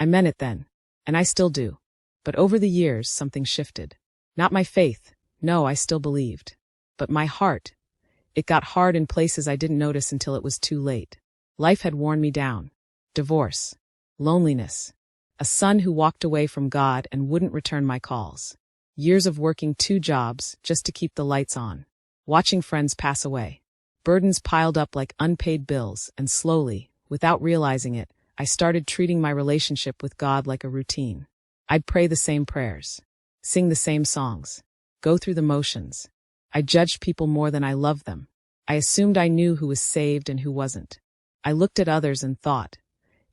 I meant it then, and I still do. But over the years, something shifted. Not my faith, no, I still believed. But my heart, it got hard in places I didn't notice until it was too late. Life had worn me down. Divorce, loneliness, a son who walked away from God and wouldn't return my calls. Years of working 2 jobs just to keep the lights on. Watching friends pass away. Burdens piled up like unpaid bills, and slowly, without realizing it, I started treating my relationship with God like a routine. I'd pray the same prayers, sing the same songs, go through the motions. I judged people more than I loved them. I assumed I knew who was saved and who wasn't. I looked at others and thought,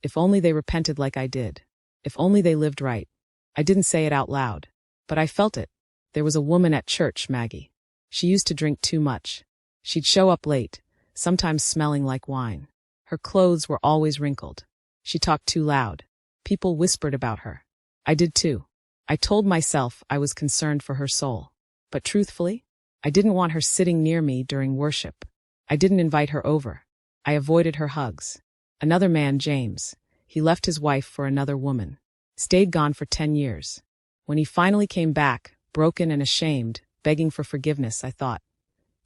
if only they repented like I did. If only they lived right. I didn't say it out loud, but I felt it. There was a woman at church, Maggie. She used to drink too much. She'd show up late, sometimes smelling like wine. Her clothes were always wrinkled. She talked too loud. People whispered about her. I did too. I told myself I was concerned for her soul. But truthfully, I didn't want her sitting near me during worship. I didn't invite her over. I avoided her hugs. Another man, James, he left his wife for another woman. Stayed gone for 10 years. When he finally came back, broken and ashamed, begging for forgiveness, I thought,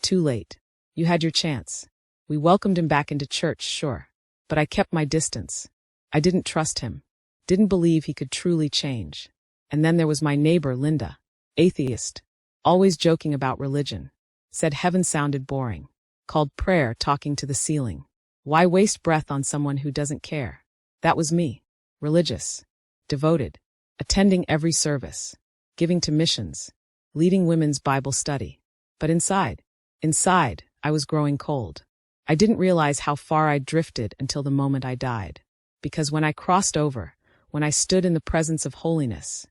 too late. You had your chance. We welcomed him back into church, sure. But I kept my distance. I didn't trust him. Didn't believe he could truly change. And then there was my neighbor, Linda. Atheist. Always joking about religion. Said heaven sounded boring. Called prayer talking to the ceiling. Why waste breath on someone who doesn't care? That was me. Religious. Devoted. Attending every service. Giving to missions. Leading women's Bible study. But inside, I was growing cold. I didn't realize how far I'd drifted until the moment I died. Because when I crossed over, when I stood in the presence of holiness,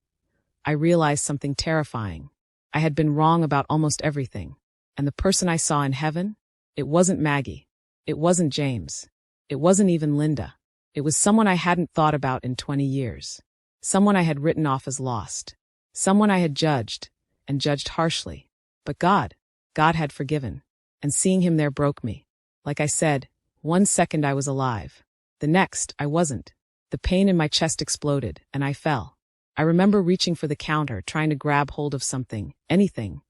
I realized something terrifying. I had been wrong about almost everything. And the person I saw in heaven? It wasn't Maggie. It wasn't James. It wasn't even Linda. It was someone I hadn't thought about in 20 years. Someone I had written off as lost. Someone I had judged, and judged harshly. But God had forgiven. And seeing him there broke me. Like I said, 1 second I was alive. The next, I wasn't. The pain in my chest exploded, and I fell. I remember reaching for the counter, trying to grab hold of something, anything.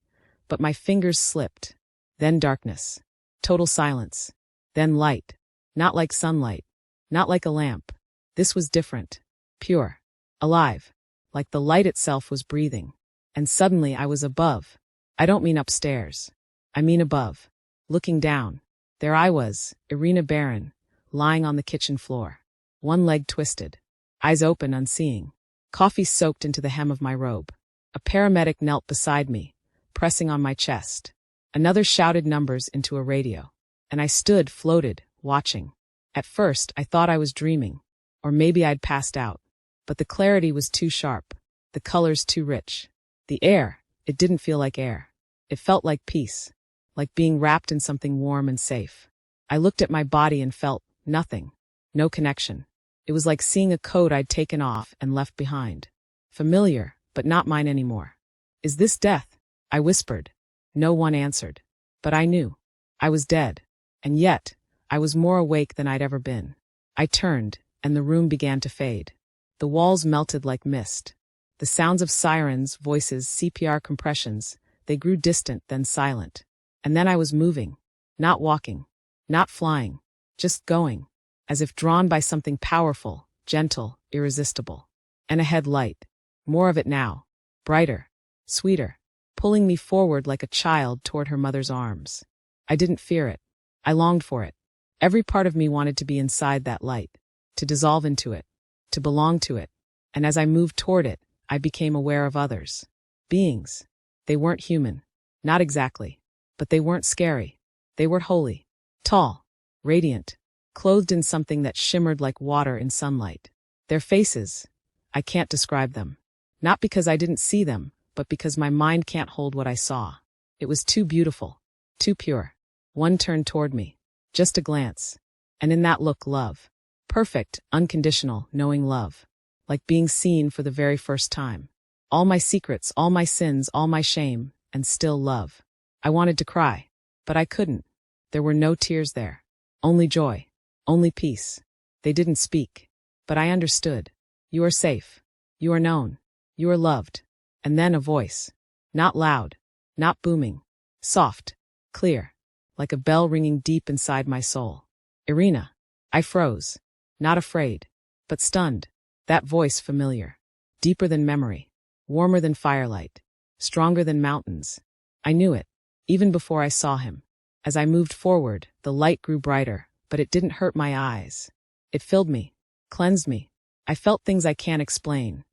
But my fingers slipped. Then darkness. Total silence. Then light. Not like sunlight. Not like a lamp. This was different. Pure. Alive. Like the light itself was breathing. And suddenly I was above. I don't mean upstairs. I mean above. Looking down. There I was, Irina Barron, lying on the kitchen floor. One leg twisted. Eyes open, unseeing. Coffee soaked into the hem of my robe. A paramedic knelt beside me, pressing on my chest. Another shouted numbers into a radio. And I stood, floated, watching. At first, I thought I was dreaming. Or maybe I'd passed out. But the clarity was too sharp. The colors too rich. The air, it didn't feel like air. It felt like peace. Like being wrapped in something warm and safe. I looked at my body and felt nothing. No connection. It was like seeing a coat I'd taken off and left behind. Familiar, but not mine anymore. Is this death? I whispered. No one answered. But I knew. I was dead. And yet, I was more awake than I'd ever been. I turned, and the room began to fade. The walls melted like mist. The sounds of sirens, voices, CPR compressions, they grew distant, then silent. And then I was moving. Not walking. Not flying. Just going. As if drawn by something powerful, gentle, irresistible. And ahead light. More of it now. Brighter. Sweeter. Pulling me forward like a child toward her mother's arms. I didn't fear it. I longed for it. Every part of me wanted to be inside that light. To dissolve into it. To belong to it. And as I moved toward it, I became aware of others. Beings. They weren't human. Not exactly. But they weren't scary. They were holy. Tall. Radiant. Clothed in something that shimmered like water in sunlight. Their faces. I can't describe them. Not because I didn't see them, but because my mind can't hold what I saw. It was too beautiful. Too pure. One turned toward me. Just a glance. And in that look, love. Perfect, unconditional, knowing love. Like being seen for the very first time. All my secrets, all my sins, all my shame, and still love. I wanted to cry, but I couldn't. There were no tears there. Only joy. Only peace. They didn't speak. But I understood. You are safe. You are known. You are loved. And then a voice. Not loud. Not booming. Soft. Clear. Like a bell ringing deep inside my soul. Irina. I froze. Not afraid. But stunned. That voice familiar. Deeper than memory. Warmer than firelight. Stronger than mountains. I knew it. Even before I saw him. As I moved forward, the light grew brighter, but it didn't hurt my eyes. It filled me. Cleansed me. I felt things I can't explain.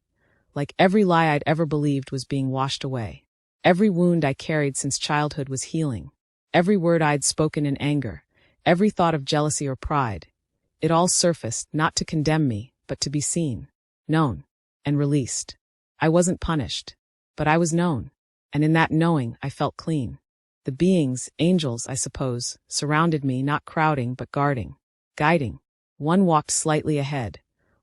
Like every lie I'd ever believed was being washed away. Every wound I carried since childhood was healing. Every word I'd spoken in anger. Every thought of jealousy or pride. It all surfaced, not to condemn me, but to be seen, known, and released. I wasn't punished, but I was known. And in that knowing, I felt clean. The beings, angels, I suppose, surrounded me, not crowding, but guarding, guiding. One walked slightly ahead,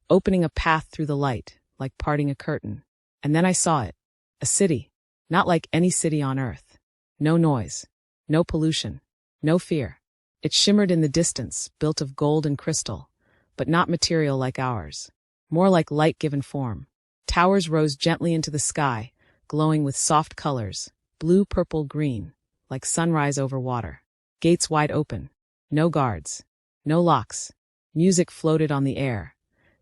opening a path through the light, like parting a curtain. And then I saw it. A city. Not like any city on earth. No noise. No pollution. No fear. It shimmered in the distance, built of gold and crystal, but not material like ours. More like light given form. Towers rose gently into the sky, glowing with soft colors, blue, purple, green, like sunrise over water. Gates wide open. No guards. No locks. Music floated on the air.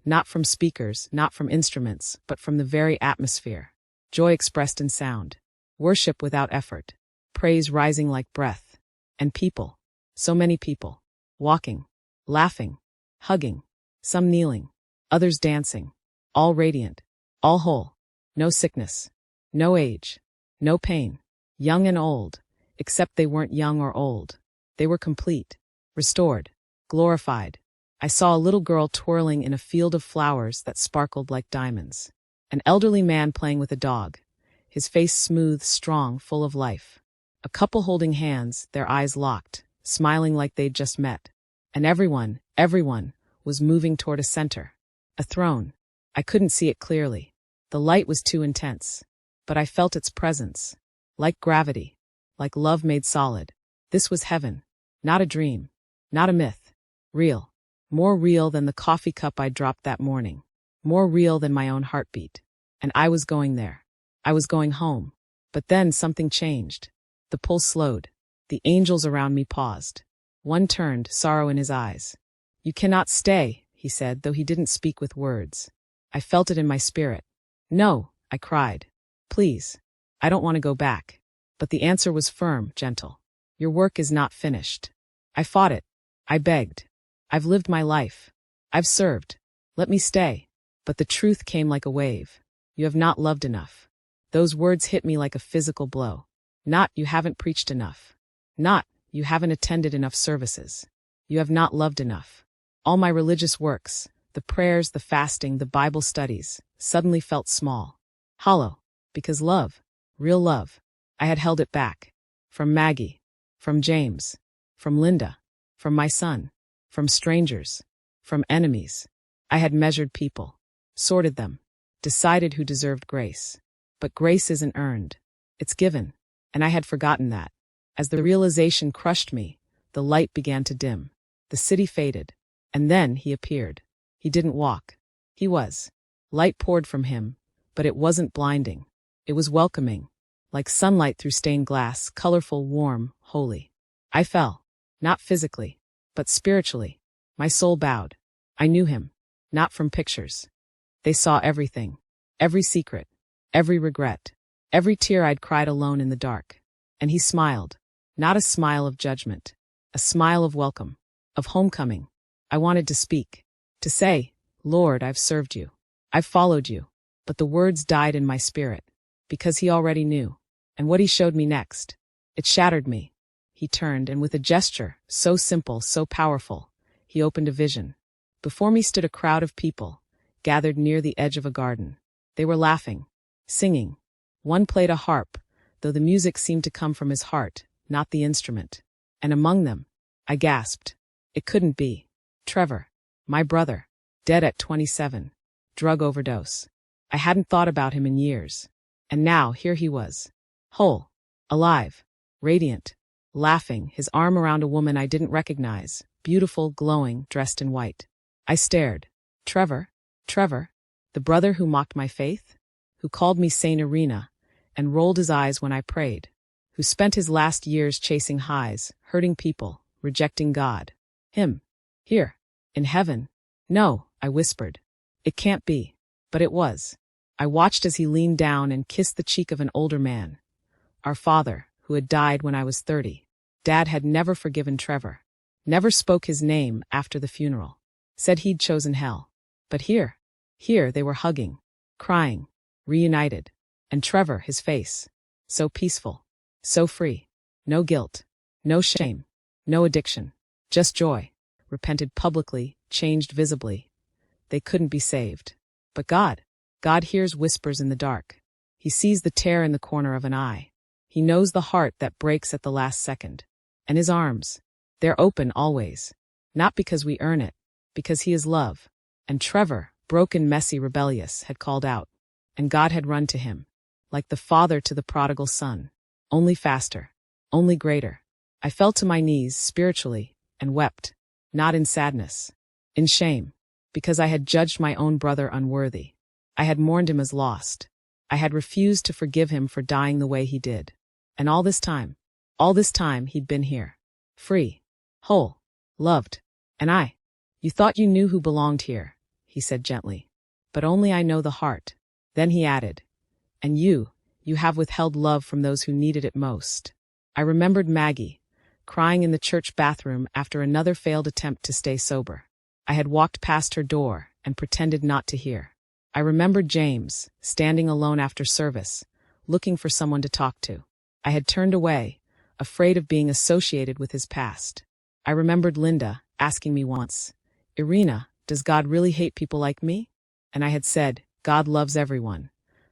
Not from speakers, not from instruments, but from the very atmosphere. Joy expressed in sound. Worship without effort. Praise rising like breath. And people. So many people. Walking. Laughing. Hugging. Some kneeling. Others dancing. All radiant. All whole. No sickness. No age. No pain. Young and old. Except they weren't young or old. They were complete. Restored. Glorified. I saw a little girl twirling in a field of flowers that sparkled like diamonds. An elderly man playing with a dog. His face smooth, strong, full of life. A couple holding hands, their eyes locked, smiling like they'd just met. And everyone was moving toward a center. A throne. I couldn't see it clearly. The light was too intense. But I felt its presence. Like gravity. Like love made solid. This was heaven. Not a dream. Not a myth. Real. More real than the coffee cup I dropped that morning. More real than my own heartbeat. And I was going there. I was going home. But then something changed. The pulse slowed. The angels around me paused. One turned, sorrow in his eyes. You cannot stay, he said, though he didn't speak with words. I felt it in my spirit. No, I cried. Please. I don't want to go back. But the answer was firm, gentle. Your work is not finished. I fought it. I begged. I've lived my life. I've served. Let me stay. But the truth came like a wave. You have not loved enough. Those words hit me like a physical blow. Not, you haven't preached enough. Not, you haven't attended enough services. You have not loved enough. All my religious works, the prayers, the fasting, the Bible studies, suddenly felt small. Hollow. Because love, real love, I had held it back. From Maggie. From James. From Linda. From my son. From strangers. From enemies. I had measured people. Sorted them. Decided who deserved grace. But grace isn't earned. It's given. And I had forgotten that. As the realization crushed me, the light began to dim. The city faded. And then he appeared. He didn't walk. He was. Light poured from him, but it wasn't blinding. It was welcoming. Like sunlight through stained glass, colorful, warm, holy. I fell. Not physically, but spiritually. My soul bowed. I knew him. Not from pictures. They saw everything. Every secret. Every regret. Every tear I'd cried alone in the dark. And he smiled. Not a smile of judgment. A smile of welcome. Of homecoming. I wanted to speak. To say, Lord, I've served you. I've followed you. But the words died in my spirit. Because he already knew. And what he showed me next. It shattered me. He turned, and with a gesture, so simple, so powerful, he opened a vision. Before me stood a crowd of people, gathered near the edge of a garden. They were laughing. Singing. One played a harp, though the music seemed to come from his heart, not the instrument. And among them, I gasped. It couldn't be. Trevor. My brother. Dead at 27. Drug overdose. I hadn't thought about him in years. And now, here he was. Whole. Alive. Radiant. Laughing, his arm around a woman I didn't recognize. Beautiful, glowing, dressed in white. I stared. Trevor? Trevor? The brother who mocked my faith? Who called me Saint Irina and rolled his eyes when I prayed? Who spent his last years chasing highs, hurting people, rejecting God? Him. Here. In heaven. No, I whispered. It can't be. But it was. I watched as he leaned down and kissed the cheek of an older man. Our father, who had died when I was 30. Dad had never forgiven Trevor. Never spoke his name after the funeral. Said he'd chosen hell. But here they were hugging, crying, reunited. And Trevor, his face. So peaceful. So free. No guilt. No shame. No addiction. Just joy. Repented publicly, changed visibly. They couldn't be saved. But God hears whispers in the dark. He sees the tear in the corner of an eye. He knows the heart that breaks at the last second. And his arms, they're open always. Not because we earn it, because he is love. And Trevor, broken, messy, rebellious, had called out. And God had run to him. Like the father to the prodigal son. Only faster. Only greater. I fell to my knees, spiritually, and wept. Not in sadness. In shame. Because I had judged my own brother unworthy. I had mourned him as lost. I had refused to forgive him for dying the way he did. And all this time he'd been here. Free. Whole. Loved. And you thought you knew who belonged here, he said gently. But only I know the heart. Then he added, and you have withheld love from those who needed it most. I remembered Maggie, crying in the church bathroom after another failed attempt to stay sober. I had walked past her door and pretended not to hear. I remembered James, standing alone after service, looking for someone to talk to. I had turned away, afraid of being associated with his past. I remembered Linda asking me once, Irina, does God really hate people like me? And I had said, God loves everyone.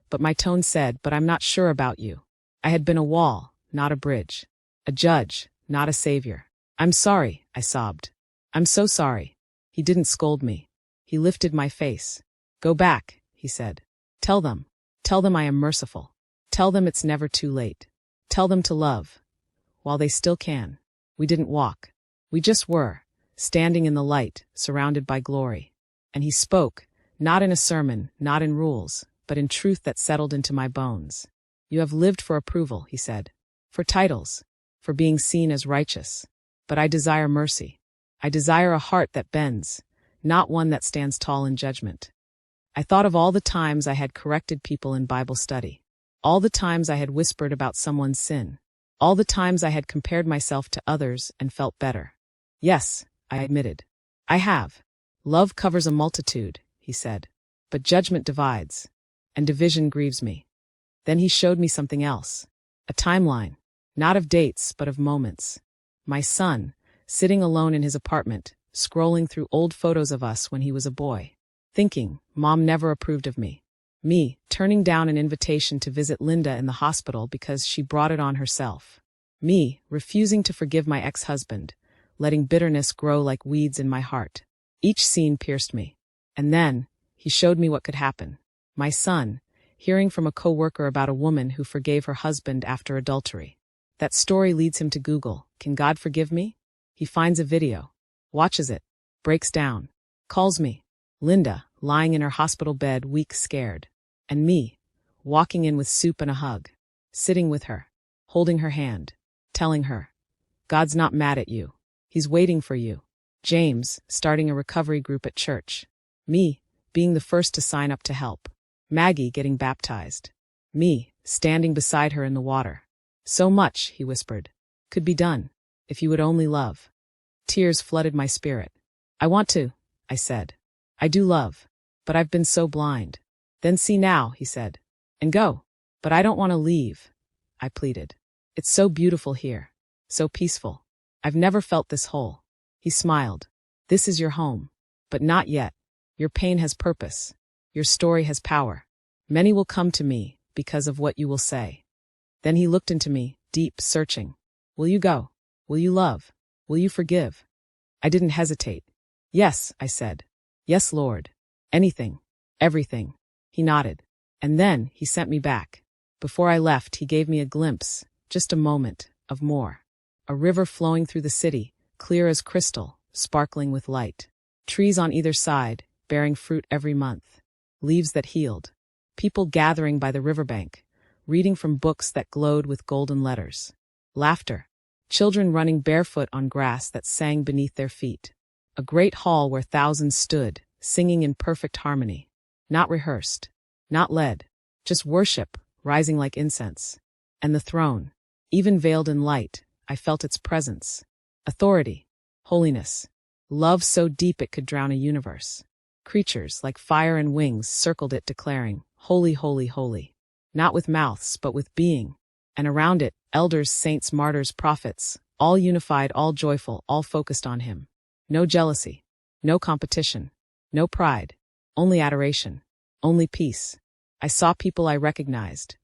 But my tone said, but I'm not sure about you. I had been a wall, not a bridge. A judge, not a savior. I'm sorry, I sobbed. I'm so sorry. He didn't scold me. He lifted my face. Go back, he said. Tell them I am merciful. Tell them it's never too late. Tell them to love. While they still can. We didn't walk. We just were, standing in the light, surrounded by glory. And he spoke, not in a sermon, not in rules, but in truth that settled into my bones. You have lived for approval, he said. For titles. For being seen as righteous. But I desire mercy. I desire a heart that bends, not one that stands tall in judgment. I thought of all the times I had corrected people in Bible study. All the times I had whispered about someone's sin. All the times I had compared myself to others and felt better. Yes, I admitted. I have. Love covers a multitude, he said. But judgment divides. And division grieves me. Then he showed me something else. A timeline. Not of dates, but of moments. My son, sitting alone in his apartment, scrolling through old photos of us when he was a boy. Thinking, Mom never approved of me. Me, turning down an invitation to visit Linda in the hospital because she brought it on herself. Me, refusing to forgive my ex-husband, letting bitterness grow like weeds in my heart. Each scene pierced me. And then, he showed me what could happen. My son, hearing from a co-worker about a woman who forgave her husband after adultery. That story leads him to Google, can God forgive me? He finds a video, watches it, breaks down, calls me. Linda, lying in her hospital bed, weak, scared. And me, walking in with soup and a hug. Sitting with her, holding her hand, telling her, God's not mad at you. He's waiting for you. James, starting a recovery group at church. Me, being the first to sign up to help. Maggie getting baptized. Me, standing beside her in the water. So much, he whispered, could be done, if you would only love. Tears flooded my spirit. I want to, I said. I do love, but I've been so blind. Then see now, he said. And go. But I don't want to leave, I pleaded. It's so beautiful here. So peaceful. I've never felt this whole. He smiled. This is your home. But not yet. Your pain has purpose. Your story has power. Many will come to me because of what you will say. Then he looked into me, deep, searching. Will you go? Will you love? Will you forgive? I didn't hesitate. Yes, I said. Yes, Lord. Anything. Everything. He nodded. And then he sent me back. Before I left, he gave me a glimpse, just a moment, of more. A river flowing through the city, clear as crystal, sparkling with light. Trees on either side, bearing fruit every month. leaves that healed. People gathering by the riverbank, reading from books that glowed with golden letters. Laughter. Children running barefoot on grass that sang beneath their feet. A great hall where thousands stood, singing in perfect harmony. Not rehearsed. Not led. Just worship, rising like incense. And the throne. Even veiled in light, I felt its presence. Authority. Holiness. Love so deep it could drown a universe. Creatures, like fire and wings, circled it declaring, "Holy, holy, holy." Not with mouths, but with being. And around it, elders, saints, martyrs, prophets, all unified, all joyful, all focused on him. No jealousy. No competition. No pride. Only adoration. Only peace. I saw people I recognized.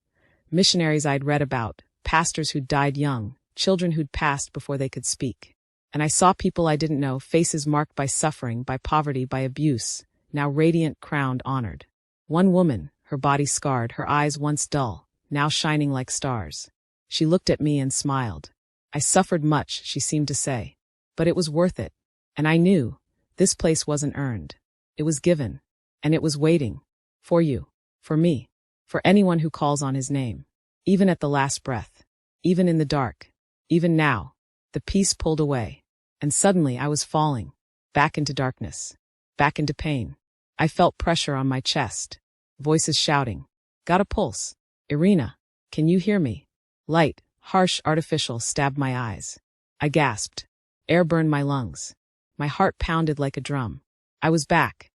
Missionaries I'd read about, pastors who'd died young, children who'd passed before they could speak. And I saw people I didn't know, faces marked by suffering, by poverty, by abuse, now radiant, crowned, honored. One woman, her body scarred, her eyes once dull, now shining like stars. She looked at me and smiled. I suffered much, she seemed to say. But it was worth it. And I knew, this place wasn't earned. It was given. And it was waiting. For you. For me. For anyone who calls on his name. Even at the last breath. Even in the dark. Even now. The peace pulled away. And suddenly I was falling. Back into darkness. Back into pain. I felt pressure on my chest. Voices shouting. Got a pulse. Irina. Can you hear me? Light, harsh, artificial, stabbed my eyes. I gasped. Air burned my lungs. My heart pounded like a drum. I was back.